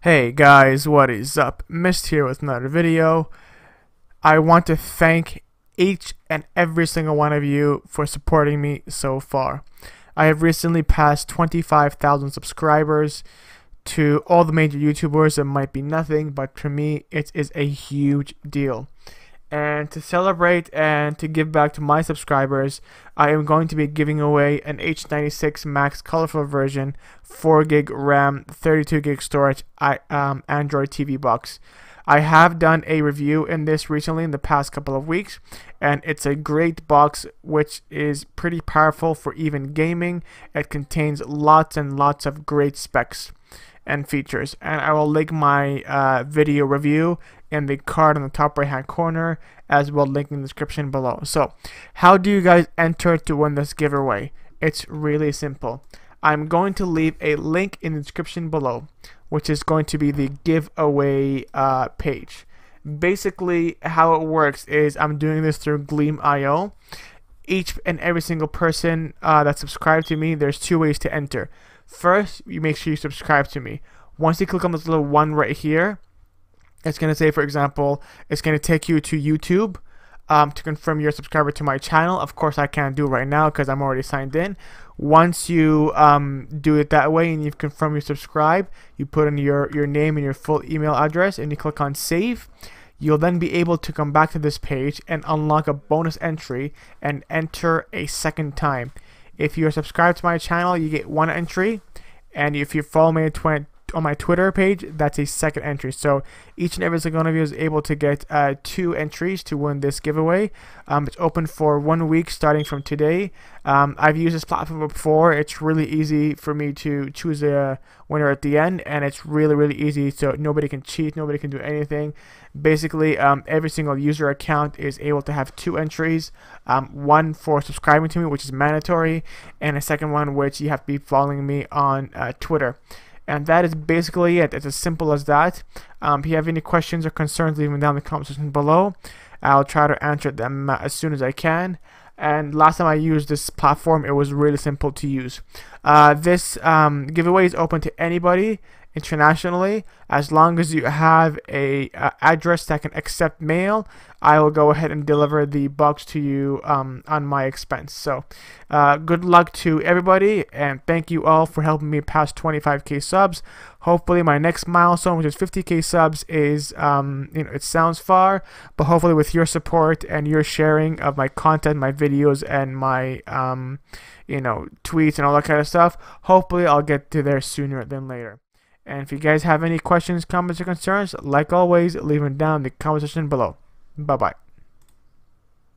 Hey guys, what is up? Mist here with another video. I want to thank each and every single one of you for supporting me so far. I have recently passed 25,000 subscribers. To all the major YouTubers, it might be nothing, but for me, it is a huge deal. And to celebrate and to give back to my subscribers, I am going to be giving away an H96 Max colorful version, 4GB RAM, 32GB storage, Android TV box. I have done a review in this recently in the past couple of weeks, and it's a great box which is pretty powerful for even gaming. It contains lots and lots of great specs and features, and I will link my video review in the card on the top right hand corner, as well link in the description below. So how do you guys enter to win this giveaway? It's really simple. I'm going to leave a link in the description below, which is going to be the giveaway page. Basically how it works is I'm doing this through Gleam.io. Each and every single person that subscribed to me, there's two ways to enter. First, you make sure you subscribe to me. Once you click on this little one right here, it's going to say, for example, it's going to take you to YouTube to confirm you're a subscriber to my channel. Of course, I can't do it right now because I'm already signed in. Once you do it that way and you've confirmed you subscribe, you put in your name and your full email address and you click on save. You'll then be able to come back to this page and unlock a bonus entry and enter a second time. If you're subscribed to my channel, you get one entry, and if you follow me on my Twitter page, that's a second entry. So each and every single one of you is able to get 2 entries to win this giveaway. It's open for 1 week starting from today. I've used this platform before. It's really easy for me to choose a winner at the end, and it's really easy, so nobody can cheat, nobody can do anything. Basically, every single user account is able to have 2 entries, one for subscribing to me, which is mandatory, and a second one which you have to be following me on Twitter. And that is basically it. It's as simple as that. If you have any questions or concerns, leave them down in the comment section below. I'll try to answer them as soon as I can. And last time I used this platform, it was really simple to use. This giveaway is open to anybody internationally, as long as you have a address that can accept mail. I will go ahead and deliver the box to you on my expense. So good luck to everybody, and thank you all for helping me pass 25k subs. Hopefully my next milestone, which is 50k subs, is it sounds far, but hopefully with your support and your sharing of my content, my videos, and my tweets and all that kind of stuff, hopefully I'll get to there sooner than later. And if you guys have any questions, comments, or concerns, like always, leave them down in the comment section below. Bye-bye.